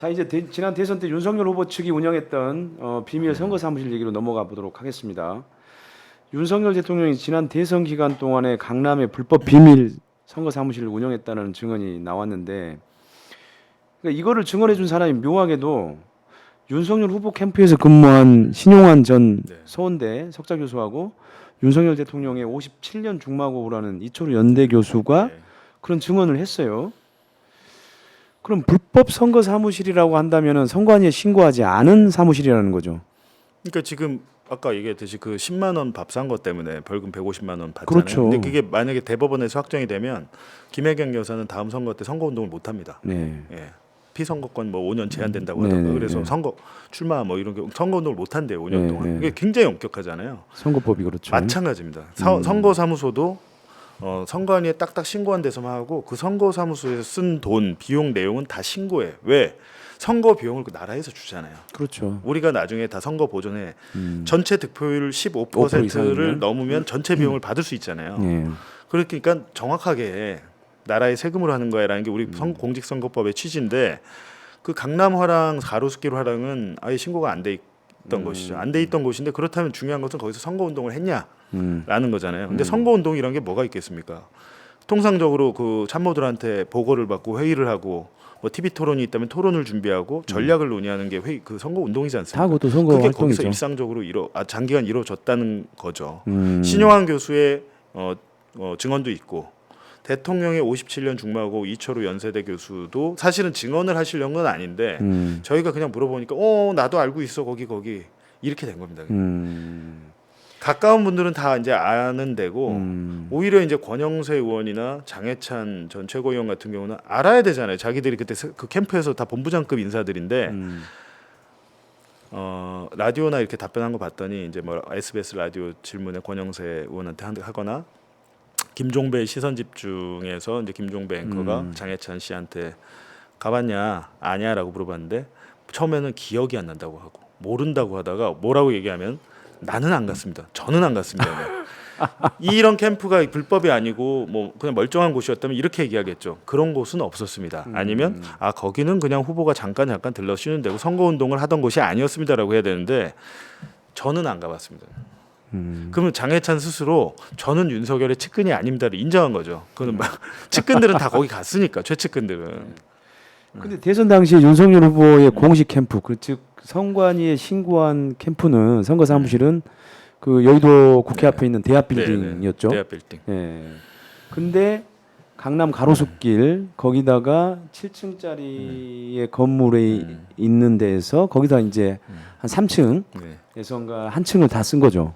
자 이제 지난 대선 때 윤석열 후보 측이 운영했던 비밀 선거 사무실 얘기로 넘어가 보도록 하겠습니다. 윤석열 대통령이 지난 대선 기간 동안에 강남에 불법 비밀 선거 사무실을 운영했다는 증언이 나왔는데, 그러니까 이거를 증언해 준 사람이 묘하게도 윤석열 후보 캠프에서 근무한 신용환 전 네. 서원대 석좌 교수하고 윤석열 대통령의 57년 중마고우라는 이철우 연대 교수가 네. 그런 증언을 했어요. 그럼 불법 선거 사무실이라고 한다면은 선관위에 신고하지 않은 사무실이라는 거죠. 그러니까 지금 아까 얘기했듯이 그 10만 원 밥 산 것 때문에 벌금 150만 원 받잖아요. 그렇죠. 근데 그게 만약에 대법원에서 확정이 되면 김혜경 여사는 다음 선거 때 선거 운동을 못 합니다. 네. 예. 피선거권 뭐 5년 제한된다고 네, 하던가. 네, 그래서 네. 선거 출마 뭐 이런 게 선거 운동을 못 한대요. 5년 네, 동안. 네. 그게 굉장히 엄격하잖아요. 선거법이 그렇죠. 마찬가지입니다. 선거 사무소도 선관위에 딱딱 신고한 데서만 하고 그 선거 사무소에서 쓴 돈, 비용 내용은 다 신고해. 왜? 선거 비용을 그 나라에서 주잖아요. 그렇죠. 우리가 나중에 다 선거 보존에 음. 전체 득표율 5% 15%를 이상이면? 넘으면 전체 비용을 받을 수 있잖아요. 네. 그러니까 정확하게 나라의 세금으로 하는 거야라는 게 우리 공직선거법의 취지인데, 그 강남 화랑 가로수길 화랑은 아예 신고가 안 돼 있던 것이죠. 안 돼 있던 곳인데, 그렇다면 중요한 것은 거기서 선거 운동을 했냐라는 거잖아요. 근데 선거 운동이란 게 뭐가 있겠습니까? 통상적으로 그 참모들한테 보고를 받고 회의를 하고 뭐 TV 토론이 있다면 토론을 준비하고 전략을 논의하는 게 회의 그 선거 운동이지 않습니까? 다 그것도 선거 그게 활동이죠. 거기서 일상적으로 장기간 이루어졌다는 거죠. 음. 신용환 교수의 증언도 있고, 대통령의 57년 중마고 이철우 연세대 교수도 사실은 증언을 하시려는 건 아닌데 저희가 그냥 물어보니까 나도 알고 있어 거기 이렇게 된 겁니다. 가까운 분들은 다 이제 아는 데고, 오히려 이제 권영세 의원이나 장해찬 전 최고위원 같은 경우는 알아야 되잖아요. 자기들이 그때 그 캠프에서 다 본부장급 인사들인데 라디오나 이렇게 답변한 거 봤더니 이제 뭐 SBS 라디오 질문에 권영세 의원한테 하거나 김종배 시선 집중에서 이제 김종배 앵커가 장해찬 씨한테 가봤냐 아냐라고 물어봤는데, 처음에는 기억이 안 난다고 하고 모른다고 하다가 뭐라고 얘기하면 나는 안 갔습니다. 저는 안 갔습니다. 이런 캠프가 불법이 아니고 뭐 그냥 멀쩡한 곳이었다면 이렇게 얘기하겠죠. 그런 곳은 없었습니다. 아니면 거기는 그냥 후보가 잠깐 들러 쉬는 데고 선거 운동을 하던 곳이 아니었습니다라고 해야 되는데, 저는 안 가봤습니다. 그러면 장해찬 스스로 저는 윤석열의 측근이 아닙니다를 인정한 거죠. 그는 막 측근들은 다 거기 갔으니까, 최측근들은. 근데 대선 당시에 윤석열 후보의 공식 캠프, 즉 선관위에 신고한 캠프는 선거 사무실은 그 여의도 국회 앞에 있는 대합 빌딩이었죠. 대합 빌딩. 예. 근데 강남 가로수길 거기다가 7층짜리의 건물에 있는 데에서 거기다 이제 한 3층에선가 한 층을 다 쓴 거죠.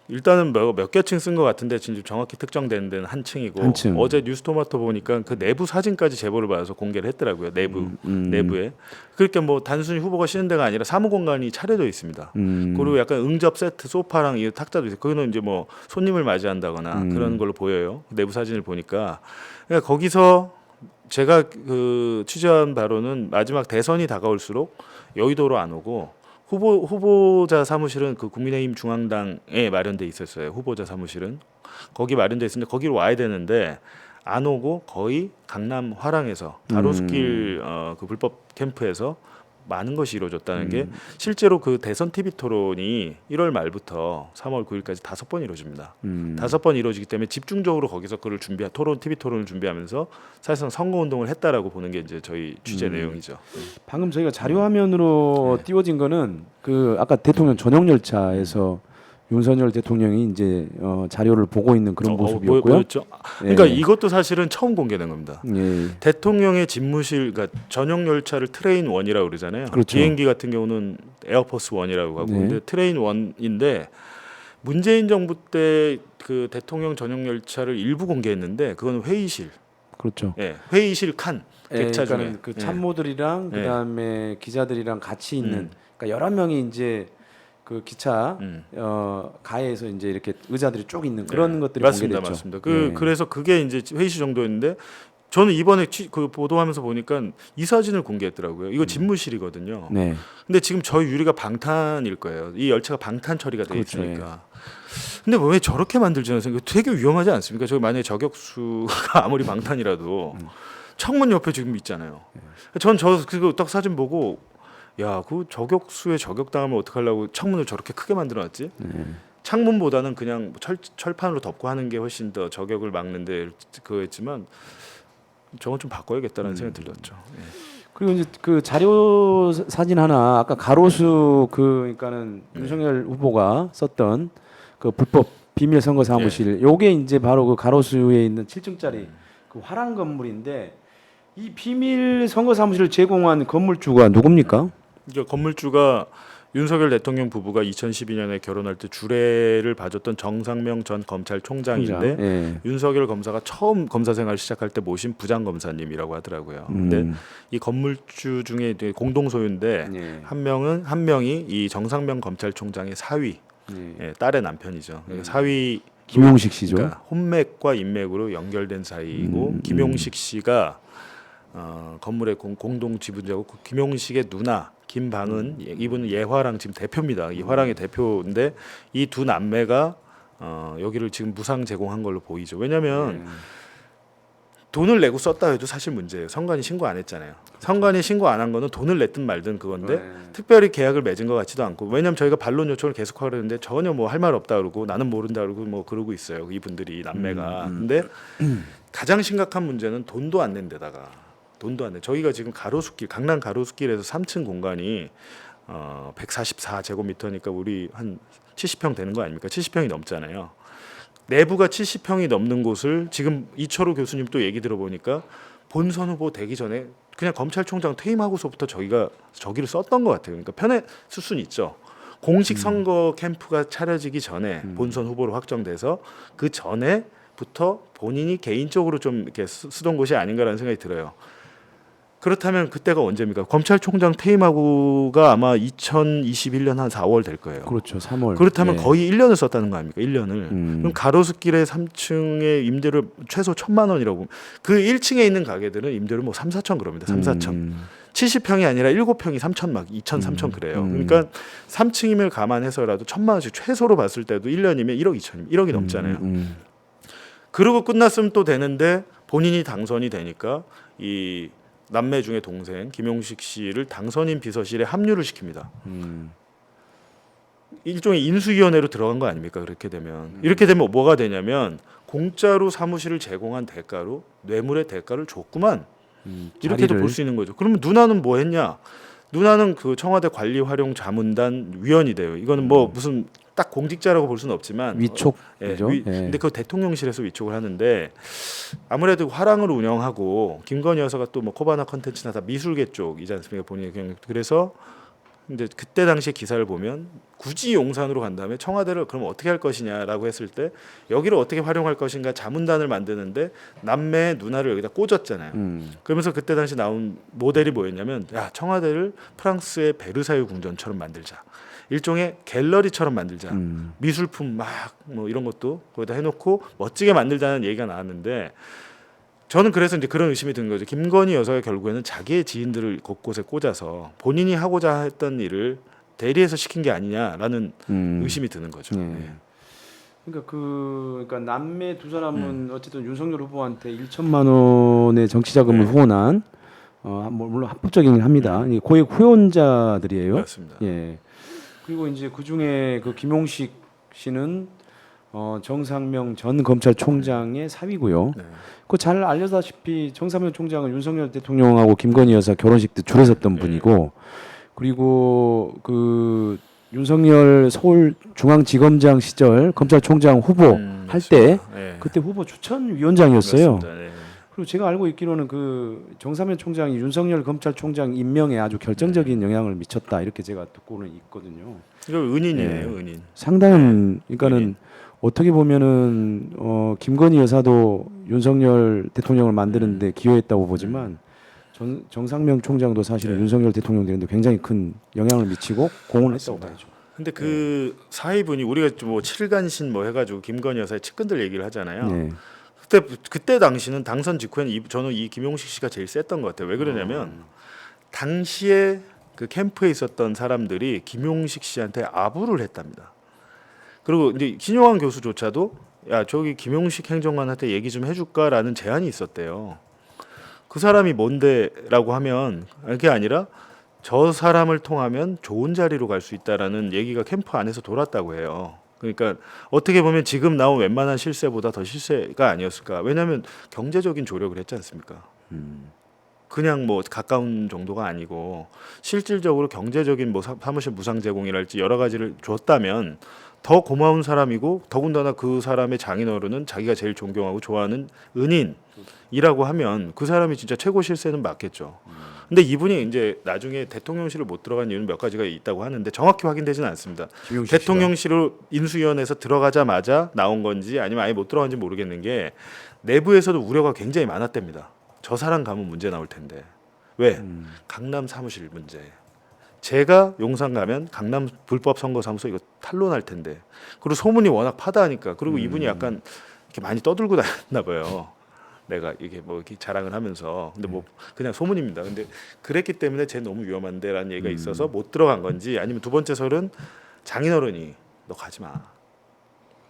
일단은 몇 개 층 쓴 것 같은데 지금 정확히 특정된 데는 한 층이고, 한 층. 어제 뉴스토마토 보니까 그 내부 사진까지 제보를 받아서 공개를 했더라고요. 내부에. 그러니까 뭐 단순히 후보가 쉬는 데가 아니라 사무 공간이 차려져 있습니다. 그리고 약간 응접 세트 소파랑 이 탁자도 있어요. 거기는 이제 뭐 손님을 맞이한다거나 그런 걸로 보여요. 내부 사진을 보니까. 그러니까 거기서 제가 그 취재한 바로는 마지막 대선이 다가올수록 여의도로 안 오고 후보자 사무실은 그 국민의힘 중앙당에 마련돼 있었어요. 후보자 사무실은 거기 마련돼 있는데 거기로 와야 되는데 안 오고 거의 강남 화랑에서 가로수길 그 불법 캠프에서 많은 것이 이루어졌다는 게, 실제로 그 대선 TV 토론이 1월 말부터 3월 9일까지 5번 이루어집니다. 5번 이루어지기 때문에 집중적으로 거기서 그를 TV 토론을 준비하면서 사실상 선거 운동을 했다라고 보는 게 이제 저희 취재 내용이죠. 방금 저희가 자료 화면으로 띄워진 거는 그 아까 대통령 전용 열차에서 윤석열 대통령이 이제 자료를 보고 있는 그런 모습이었고요. 보였죠? 그러니까 예. 이것도 사실은 처음 공개된 겁니다. 예. 대통령의 집무실, 그러니까 전용 열차를 트레인 1이라고 그러잖아요. 그렇죠. 비행기 같은 경우는 에어포스 1이라고 하고, 네. 근데 트레인 1인데 문재인 정부 때 그 대통령 전용 열차를 일부 공개했는데 그건 회의실, 그렇죠. 예, 회의실 칸 객차 중에 그러니까 그 참모들이랑 예. 그다음에 기자들이랑 같이 있는, 그러니까 11명이 이제 그 기차 가에서 이제 이렇게 의자들이 쭉 있는 그런 것들이 맞습니다, 공개됐죠. 맞습니다. 네. 그래서 그게 이제 회의실 정도였는데, 저는 이번에 그 보도하면서 보니까 이 사진을 공개했더라고요. 이거 집무실이거든요. 네. 근데 지금 저희 유리가 방탄일 거예요. 이 열차가 방탄 처리가 돼 그렇죠, 있으니까. 근데 왜 저렇게 만들지는 생각? 되게 위험하지 않습니까? 저 만약에 저격수가 아무리 방탄이라도 청문 옆에 지금 있잖아요. 전 그거 딱 사진 보고 야, 그 저격수에 저격당하면 어떡하려고 창문을 저렇게 크게 만들어놨지? 창문보다는 그냥 철판으로 덮고 하는 게 훨씬 더 저격을 막는데 그거였지만 저건 좀 바꿔야겠다는 생각이 들었죠. 예. 그리고 이제 그 자료 사진 하나 아까 가로수 그러니까는 윤석열 후보가 썼던 그 불법 비밀 선거 사무실 요게 이제 바로 그 가로수에 있는 7층짜리 그 화랑 건물인데 이 비밀 선거 사무실을 제공한 건물주가 누굽니까? 이제 건물주가 윤석열 대통령 부부가 2012년에 결혼할 때 주례를 봐줬던 정상명 전 검찰총장인데 예. 윤석열 검사가 처음 검사 생활 시작할 때 모신 부장 검사님이라고 하더라고요. 근데 이 건물주 중에 이제 공동 소유인데 예. 한 명이 이 정상명 검찰총장의 사위, 예. 예, 딸의 남편이죠. 사위 김용식 씨죠. 그러니까 혼맥과 인맥으로 연결된 사이이고 김용식 씨가 건물의 공동 지분자고 그 김용식의 누나 김방은 이분은 예화랑 지금 대표입니다. 이 화랑의 대표인데 이 두 남매가 여기를 지금 무상 제공한 걸로 보이죠. 왜냐하면 돈을 내고 썼다 해도 사실 문제예요. 선관위 신고 안 했잖아요. 선관위 신고 안 한 거는 돈을 냈든 말든 그건데 특별히 계약을 맺은 것 같지도 않고 왜냐하면 저희가 반론 요청을 계속 하려는데 전혀 뭐 할 말 없다 그러고 나는 모른다 그러고 뭐 그러고 있어요. 이분들이 남매가. 근데 가장 심각한 문제는 돈도 안 낸 데다가 돈도 안 내. 저희가 지금 가로수길 강남 가로수길에서 3층 공간이 144제곱미터니까 우리 한 70평 되는 거 아닙니까? 70평이 넘잖아요. 내부가 70평이 넘는 곳을 지금 이철우 교수님 또 얘기 들어보니까 본선 후보 되기 전에 그냥 검찰총장 퇴임하고서부터 저희가 저기를 썼던 것 같아요. 그러니까 편에 쓸 수는 있죠. 공식 선거 캠프가 차려지기 전에 본선 후보로 확정돼서 그 전에부터 본인이 개인적으로 좀 이렇게 쓰던 곳이 아닌가라는 생각이 들어요. 그렇다면 그때가 언제입니까? 검찰총장 퇴임하고가 아마 2021년 한 4월 될 거예요. 그렇죠. 3월. 그렇다면 거의 1년을 썼다는 거 아닙니까? 1년을. 그럼 가로수길에 3층에 임대료 최소 1,000만 원이라고. 그 1층에 있는 가게들은 임대료 뭐 3, 4천 그럽니다. 3, 4천. 70평이 아니라 7평이 3천 막 2천, 3천 그래요. 그러니까 3층임을 감안해서라도 1,000만 원씩 최소로 봤을 때도 1년이면 1억 2천, 1억이 넘잖아요. 그러고 끝났으면 또 되는데 본인이 당선이 되니까 이 남매 중에 동생 김용식 씨를 당선인 비서실에 합류를 시킵니다. 일종의 인수위원회로 들어간 거 아닙니까? 그렇게 되면 이렇게 되면 뭐가 되냐면 공짜로 사무실을 제공한 대가로 뇌물의 대가를 줬구만. 이렇게도 볼 수 있는 거죠. 그러면 누나는 뭐 했냐? 누나는 그 청와대 관리활용 자문단 위원이 돼요. 이거는 뭐 무슨 딱 공직자라고 볼 수는 없지만 위촉이죠. 근데 그 대통령실에서 위촉을 하는데 아무래도 화랑을 운영하고 김건희 여사가 또 뭐 코바나 컨텐츠나 다 미술계 쪽이지 않습니까? 본인의 경력. 그래서 이제 그때 당시에 기사를 보면 굳이 용산으로 간 다음에 청와대를 그럼 어떻게 할 것이냐라고 했을 때 여기를 어떻게 활용할 것인가 자문단을 만드는데 남매의 누나를 여기다 꽂았잖아요. 그러면서 그때 당시 나온 모델이 뭐였냐면 야 청와대를 프랑스의 베르사유 궁전처럼 만들자. 일종의 갤러리처럼 만들자. 미술품 막 뭐 이런 것도 거기다 해놓고 멋지게 만들자는 얘기가 나왔는데 저는 그래서 이제 그런 의심이 든 거죠. 김건희 여사가 결국에는 자기의 지인들을 곳곳에 꽂아서 본인이 하고자 했던 일을 대리해서 시킨 게 아니냐라는 의심이 드는 거죠. 네. 그러니까 남매 두 사람은 어쨌든 윤석열 후보한테 1천만 원의 정치 자금을 후원한 물론 합법적이긴 합니다. 고액 후원자들이에요. 맞습니다. 예. 그리고 이제 그 중에 그 김용식 씨는 정상명 전 검찰총장의 사위고요. 네. 그 잘 알려다시피 정상명 총장은 윤석열 대통령하고 김건희 여사 결혼식 때 줄에 섰던 분이고, 그리고 그 윤석열 서울중앙지검장 시절 검찰총장 후보 할 때 그때 후보 추천위원장이었어요. 맞습니다. 네. 그리고 제가 알고 있기로는 그 정상면 총장이 윤석열 검찰총장 임명에 아주 결정적인 영향을 미쳤다 이렇게 제가 듣고는 있거든요. 이거 은인이에요, 은인. 상당한 그러니까는 어떻게 보면은 김건희 여사도 윤석열 대통령을 만드는데 기여했다고 보지만 정상명 총장도 사실은 윤석열 대통령 되는데 굉장히 큰 영향을 미치고 공헌했다고 봐야죠. 근데 그 사위분이 우리가 뭐 7간신 뭐 해가지고 김건희 여사의 측근들 얘기를 하잖아요. 네. 그때 당시는 당선 직후에는 저는 이 김용식 씨가 제일 셌던 것 같아요. 왜 그러냐면 당시에 그 캠프에 있었던 사람들이 김용식 씨한테 아부를 했답니다. 그리고 이제 신용환 교수조차도 야 저기 김용식 행정관한테 얘기 좀 해줄까라는 제안이 있었대요. 그 사람이 뭔데라고 하면 그게 아니라 저 사람을 통하면 좋은 자리로 갈 수 있다라는 얘기가 캠프 안에서 돌았다고 해요. 그러니까 어떻게 보면 지금 나온 웬만한 실세보다 더 실세가 아니었을까. 왜냐하면 경제적인 조력을 했지 않습니까? 그냥 뭐 가까운 정도가 아니고 실질적으로 경제적인 뭐 사무실 무상 제공이랄지 여러 가지를 줬다면 더 고마운 사람이고 더군다나 그 사람의 장인어른은 자기가 제일 존경하고 좋아하는 은인이라고 하면 그 사람이 진짜 최고 실세는 맞겠죠. 근데 이분이 이제 나중에 대통령실을 못 들어간 이유는 몇 가지가 있다고 하는데 정확히 확인되지는 않습니다. 대통령실로 인수위원회에서 들어가자마자 나온 건지 아니면 아예 못 들어간지 모르겠는 게 내부에서도 우려가 굉장히 많았답니다. 저 사람 가면 문제 나올 텐데 왜? 강남 사무실 문제. 제가 용산 가면 강남 불법 선거사무소 이거 탄로날 텐데. 그리고 소문이 워낙 파다하니까. 그리고 이분이 약간 이렇게 많이 떠들고 다녔나 봐요. 내가 이게 뭐 이렇게 자랑을 하면서. 근데 뭐 그냥 소문입니다. 근데 그랬기 때문에 쟤 너무 위험한데라는 얘기가 있어서 못 들어간 건지 아니면 두 번째 설은 장인어른이 너 가지 마.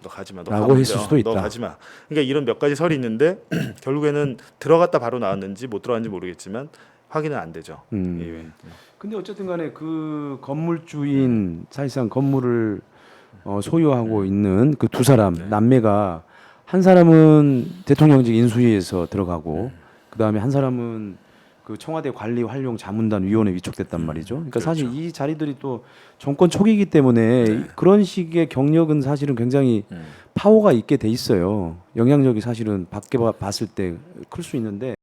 너 가지 마. 너 라고 가면 했을 돼. 수도 있다. 너 가지 마. 그러니까 이런 몇 가지 설이 있는데 결국에는 들어갔다 바로 나왔는지 못 들어갔는지 모르겠지만 확인은 안 되죠. 예. 근데 어쨌든 간에 그 건물주인 사실상 건물을 소유하고 있는 그 두 사람 남매가 한 사람은 대통령직 인수위에서 들어가고 그다음에 한 사람은 그 청와대 관리 활용 자문단 위원회 위촉됐단 말이죠. 그러니까 사실 이 자리들이 또 정권 초기이기 때문에 그런 식의 경력은 사실은 굉장히 파워가 있게 돼 있어요. 영향력이 사실은 밖에 봤을 때 클 수 있는데